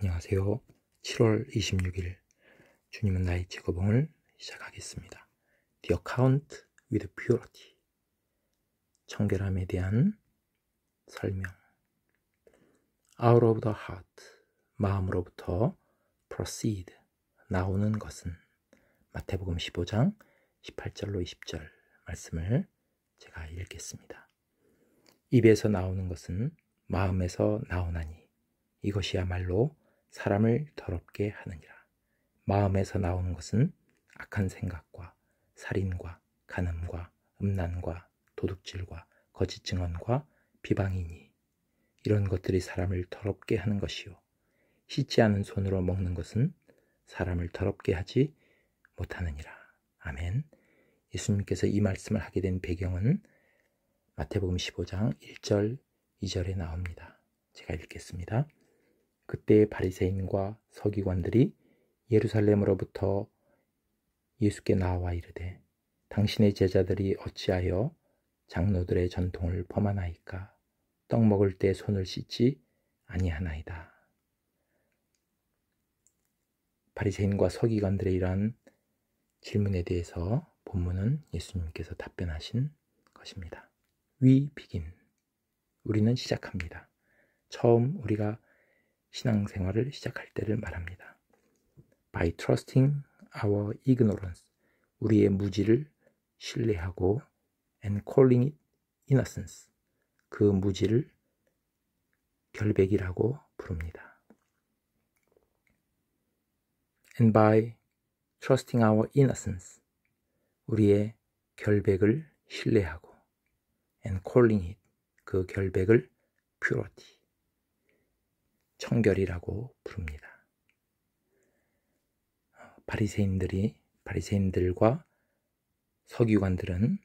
안녕하세요. 7월 26일 주님은 나의 제거봉을 시작하겠습니다. The account with purity. 청결함에 대한 설명. Out of the heart. 마음으로부터 proceed. 나오는 것은. 마태복음 15장 18절로 20절 말씀을 제가 읽겠습니다. 입에서 나오는 것은 마음에서 나오나니 이것이야말로 사람을 더럽게 하느니라. 마음에서 나오는 것은 악한 생각과 살인과 간음과 음란과 도둑질과 거짓 증언과 비방이니 이런 것들이 사람을 더럽게 하는 것이요 씻지 않은 손으로 먹는 것은 사람을 더럽게 하지 못하느니라. 아멘. 예수님께서 이 말씀을 하게 된 배경은 마태복음 15장 1절 2절에 나옵니다. 제가 읽겠습니다. 그때 바리새인과 서기관들이 예루살렘으로부터 예수께 나와 이르되 당신의 제자들이 어찌하여 장로들의 전통을 범하나이까? 떡 먹을 때 손을 씻지 아니하나이다. 바리새인과 서기관들의 이러한 질문에 대해서 본문은 예수님께서 답변하신 것입니다. We begin. 우리는 시작합니다. 처음 우리가 신앙생활을 시작할 때를 말합니다. By trusting our ignorance. 우리의 무지를 신뢰하고 and calling it innocence. 그 무지를 결백이라고 부릅니다. And by trusting our innocence. 우리의 결백을 신뢰하고 and calling it. 그 결백을 purity. 청결이라고 부릅니다. 바리새인들과 서기관들은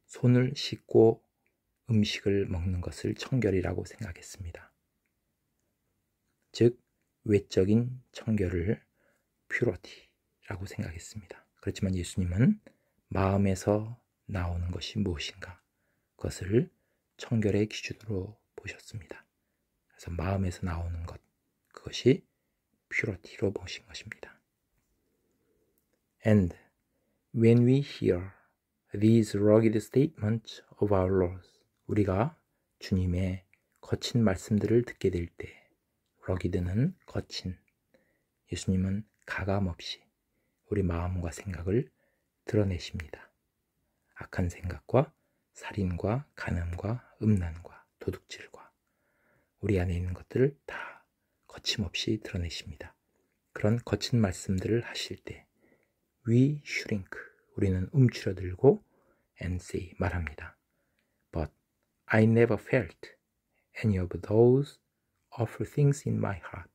손을 씻고 음식을 먹는 것을 청결이라고 생각했습니다. 즉 외적인 청결을 purity라고 생각했습니다. 그렇지만 예수님은 마음에서 나오는 것이 무엇인가 그것을 청결의 기준으로 보셨습니다. 그래서 마음에서 나오는 것, 그것이 purity로 보신 것입니다. And when we hear these rugged statements of our Lord, 우리가 주님의 거친 말씀들을 듣게 될 때, rugged는 거친, 예수님은 가감없이 우리 마음과 생각을 드러내십니다. 악한 생각과 살인과 간음과 음란과 도둑질과 우리 안에 있는 것들을 다 거침없이 드러내십니다. 그런 거친 말씀들을 하실 때 We shrink, 우리는 움츠러들고 and say, 말합니다. But I never felt any of those awful things in my heart.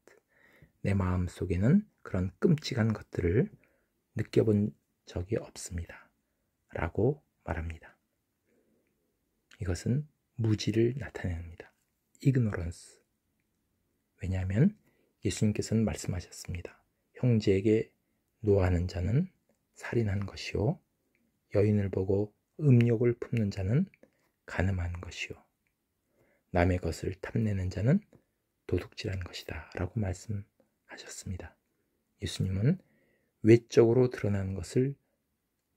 내 마음 속에는 그런 끔찍한 것들을 느껴본 적이 없습니다. 라고 말합니다. 이것은 무지를 나타냅니다. ignorance. 왜냐하면 예수님께서는 말씀하셨습니다. 형제에게 노하는 자는 살인한 것이요 여인을 보고 음욕을 품는 자는 간음한 것이요 남의 것을 탐내는 자는 도둑질한 것이다 라고 말씀하셨습니다. 예수님은 외적으로 드러나는 것을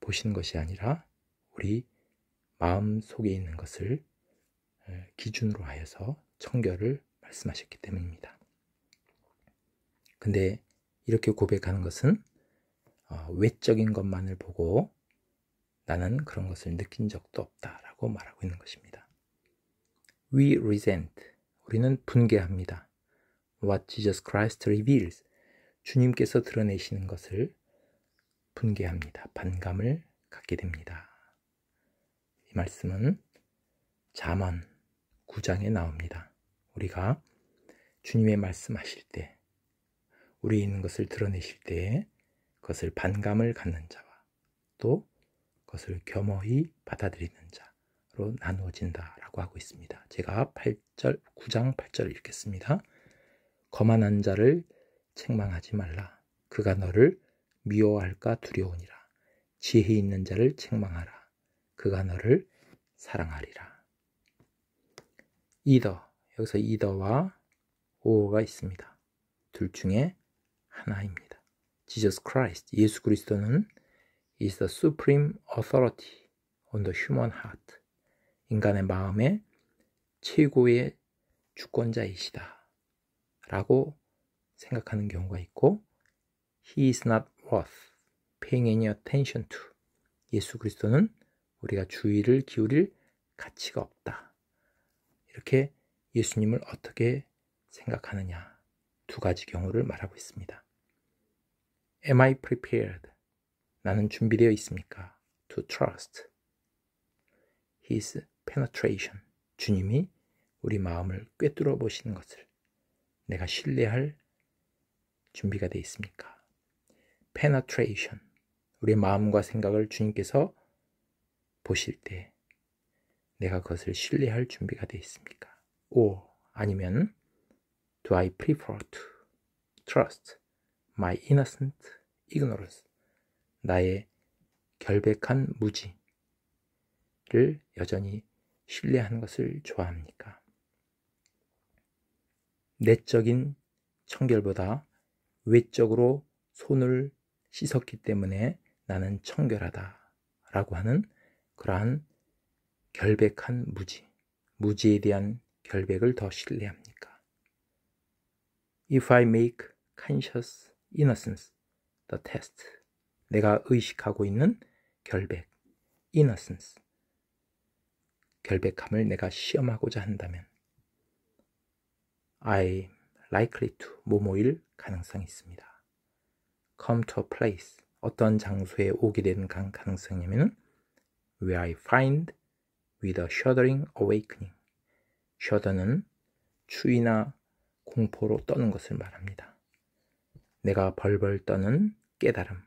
보신 것이 아니라 우리 마음 속에 있는 것을 기준으로 하여서 청결을 말씀하셨기 때문입니다. 근데 이렇게 고백하는 것은 외적인 것만을 보고 나는 그런 것을 느낀 적도 없다라고 말하고 있는 것입니다. We resent, 우리는 분개합니다. What Jesus Christ reveals, 주님께서 드러내시는 것을 분개합니다. 반감을 갖게 됩니다. 이 말씀은 잠언 9장에 나옵니다. 우리가 주님의 말씀하실 때 우리에 있는 것을 드러내실 때에 그것을 반감을 갖는 자와 또 그것을 겸허히 받아들이는 자로 나누어진다라고 하고 있습니다. 제가 9장 8절 읽겠습니다. 거만한 자를 책망하지 말라. 그가 너를 미워할까 두려우니라. 지혜 있는 자를 책망하라. 그가 너를 사랑하리라. either, 여기서 either와 or가 있습니다. 둘 중에 하나입니다. Jesus Christ, 예수 그리스도는 is the supreme authority on the human heart. 인간의 마음의 최고의 주권자이시다 라고 생각하는 경우가 있고, He is not worth paying any attention to. 예수 그리스도는 우리가 주의를 기울일 가치가 없다. 이렇게 예수님을 어떻게 생각하느냐, 두 가지 경우를 말하고 있습니다. Am I prepared? 나는 준비되어 있습니까? To trust His penetration. 주님이 우리 마음을 꿰뚫어 보시는 것을 내가 신뢰할 준비가 되어 있습니까? penetration. 우리의 마음과 생각을 주님께서 보실 때 내가 그것을 신뢰할 준비가 되어 있습니까? or 아니면 do I prefer to trust my innocent ignorance. 나의 결백한 무지를 여전히 신뢰하는 것을 좋아합니까? 내적인 청결보다 외적으로 손을 씻었기 때문에 나는 청결하다 라고 하는 그러한 결백한 무지에 대한 결백을 더 신뢰합니까? If I make conscious innocence the test. 내가 의식하고 있는 결백, innocence, 결백함을 내가 시험하고자 한다면 I'm likely to 뭐뭐일 가능성이 있습니다. come to a place. 어떤 장소에 오게 되는 가능성이냐면 where I find with a shuddering awakening. shudder는 추위나 공포로 떠는 것을 말합니다. 내가 벌벌 떠는 깨달음,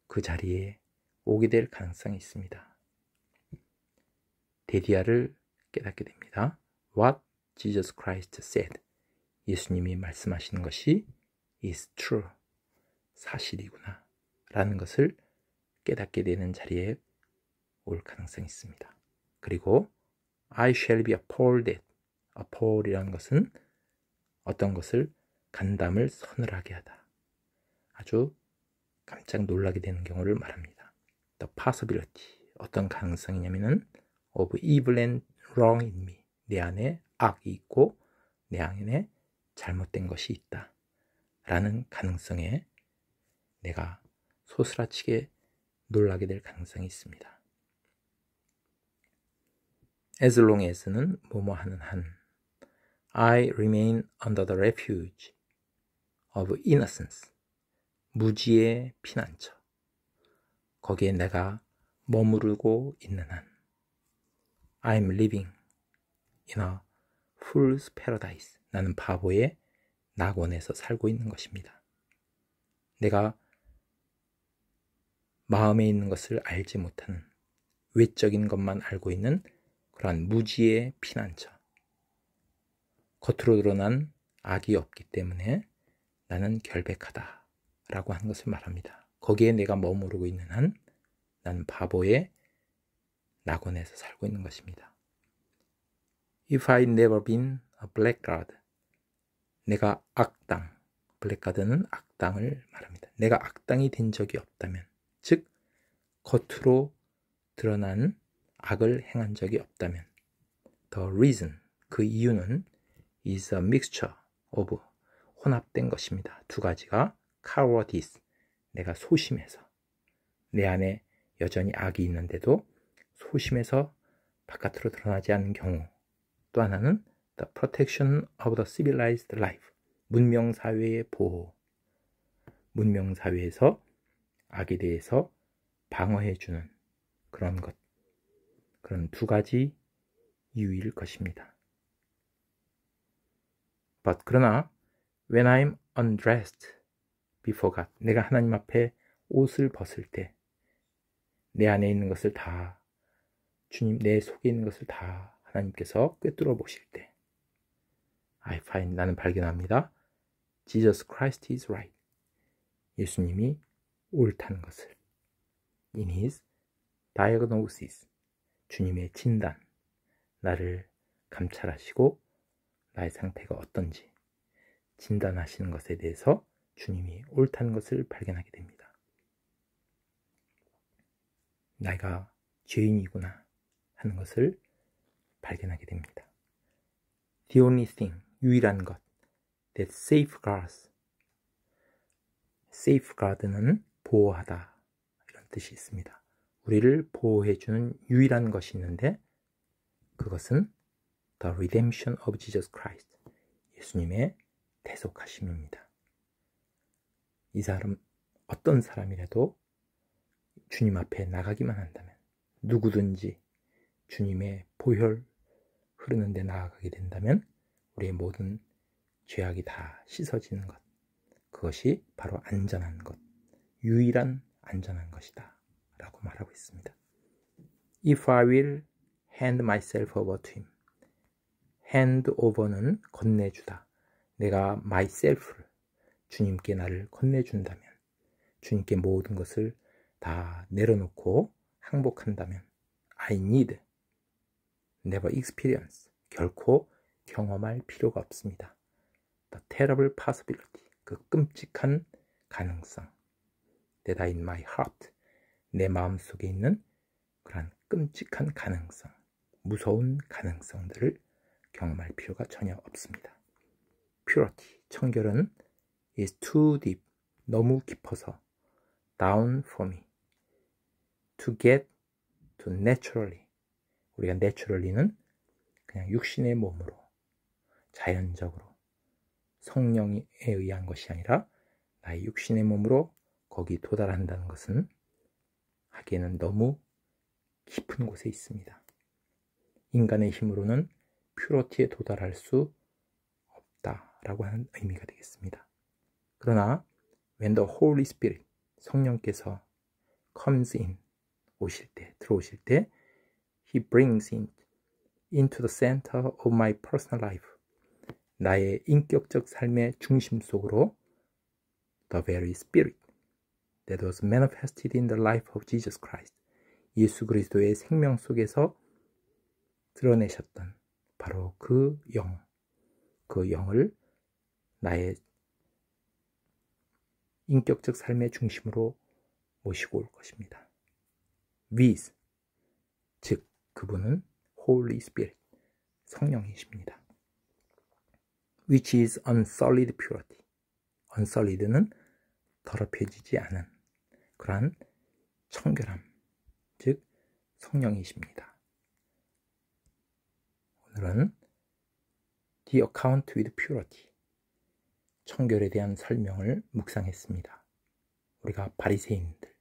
그 자리에 오게 될 가능성이 있습니다. 데디아를 깨닫게 됩니다. What Jesus Christ said. 예수님이 말씀하시는 것이 is true. 사실이구나 라는 것을 깨닫게 되는 자리에 올 가능성이 있습니다. 그리고 I shall be appalled at. appall이라는 것은 어떤 것을 간담을 서늘하게 하다, 아주 깜짝 놀라게 되는 경우를 말합니다. The possibility. 어떤 가능성이냐면은 of evil and wrong in me. 내 안에 악이 있고 내 안에 잘못된 것이 있다 라는 가능성에 내가 소스라치게 놀라게 될 가능성이 있습니다. As long as는 뭐뭐 하는 한 I remain under the refuge of innocence. 무지의 피난처. 거기에 내가 머무르고 있는 한 I'm living in a fool's paradise. 나는 바보의 낙원에서 살고 있는 것입니다. 내가 마음에 있는 것을 알지 못하는, 외적인 것만 알고 있는 그러한 무지의 피난처. 겉으로 드러난 악이 없기 때문에 나는 결백하다 라고 하는 것을 말합니다. 거기에 내가 머무르고 있는 한 나는 바보의 낙원에서 살고 있는 것입니다. If I never been a blackguard. 내가 악당, 블랙가드는 악당을 말합니다. 내가 악당이 된 적이 없다면, 즉 겉으로 드러난 악을 행한 적이 없다면, the reason, 그 이유는 is a mixture of, 혼합된 것입니다. 두 가지가 cowardice, 내가 소심해서, 내 안에 여전히 악이 있는데도 소심해서 바깥으로 드러나지 않는 경우, 또 하나는 the protection of the civilized life, 문명사회의 보호, 문명사회에서 악에 대해서 방어해주는 그런 것, 그런 두 가지 이유일 것입니다. But 그러나 when I'm undressed before God, 내가 하나님 앞에 옷을 벗을 때 내 안에 있는 것을 다, 주님 내 속에 있는 것을 다 하나님께서 꿰뚫어 보실 때 I find, 나는 발견합니다. Jesus Christ is right. 예수님이 옳다는 것을. In his diagnosis, 주님의 진단, 나를 감찰하시고 나의 상태가 어떤지 진단하시는 것에 대해서 주님이 옳다는 것을 발견하게 됩니다. 내가 죄인이구나 하는 것을 발견하게 됩니다. The only thing, 유일한 것, that safeguard는 보호하다 이런 뜻이 있습니다. 우리를 보호해주는 유일한 것이 있는데 그것은 The redemption of Jesus Christ, 예수님의 대속하심입니다. 이 사람 어떤 사람이라도 주님 앞에 나가기만 한다면 누구든지 주님의 보혈 흐르는 데 나아가게 된다면 우리의 모든 죄악이 다 씻어지는 것, 그것이 바로 안전한 것, 유일한 안전한 것이다 라고 말하고 있습니다. If I will hand myself over to him, hand over는 건네주다. 내가 myself를 주님께 나를 건네준다면, 주님께 모든 것을 다 내려놓고 항복한다면 I need, never experience, 결코 경험할 필요가 없습니다. The terrible possibility, 그 끔찍한 가능성, that in my heart, 내 마음속에 있는 그런 끔찍한 가능성, 무서운 가능성들을 경험할 필요가 전혀 없습니다. Purity, 청결은 is too deep, 너무 깊어서 down for me, to get to naturally, 우리가 naturally는 그냥 육신의 몸으로 자연적으로 성령에 의한 것이 아니라 나의 육신의 몸으로 거기 도달한다는 것은 하기에는 너무 깊은 곳에 있습니다. 인간의 힘으로는 퓨러티에 도달할 수 없다라고 하는 의미가 되겠습니다. 그러나 when the Holy Spirit, 성령께서 comes in, 오실 때, 들어오실 때 He brings into the center of my personal life, 나의 인격적 삶의 중심 속으로 the very Spirit that was manifested in the life of Jesus Christ, 예수 그리스도의 생명 속에서 드러내셨던 바로 그 영을 나의 인격적 삶의 중심으로 모시고 올 것입니다. with, 즉 그분은 Holy Spirit, 성령이십니다. which is unsullied purity, unsullied는 더럽혀지지 않은 그러한 청결함, 즉 성령이십니다. 오늘은 The account with purity, 청결에 대한 설명을 묵상했습니다. 우리가 바리새인들,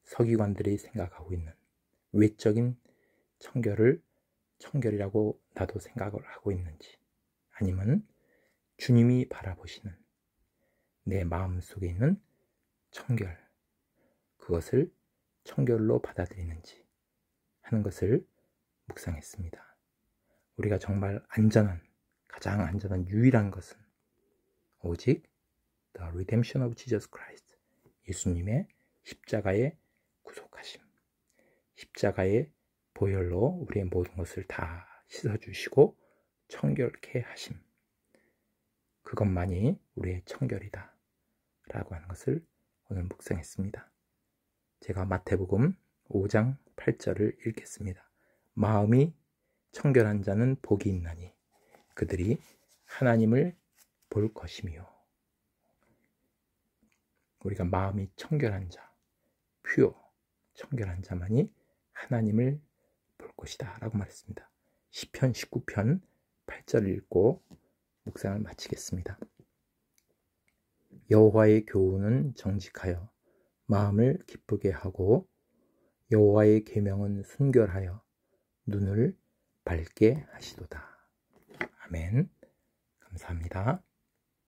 서기관들이 생각하고 있는 외적인 청결을 청결이라고 나도 생각을 하고 있는지, 아니면 주님이 바라보시는 내 마음 속에 있는 청결, 그것을 청결로 받아들이는지 하는 것을 묵상했습니다. 우리가 정말 가장 안전한 유일한 것은 오직 The redemption of Jesus Christ, 예수님의 십자가의 구속하심, 십자가의 보혈로 우리의 모든 것을 다 씻어주시고 청결케 하심, 그것만이 우리의 청결이다 라고 하는 것을 오늘 묵상했습니다. 제가 마태복음 5장 8절을 읽겠습니다. 마음이 청결한 자는 복이 있나니 그들이 하나님을 볼 것이며, 우리가 마음이 청결한 자, 청결한 자만이 하나님을 볼 것이다 라고 말했습니다. 시편 19편 8절을 읽고 묵상을 마치겠습니다. 여호와의 교훈은 정직하여 마음을 기쁘게 하고 여호와의 계명은 순결하여 눈을 밝게 하시도다. 아멘. 감사합니다.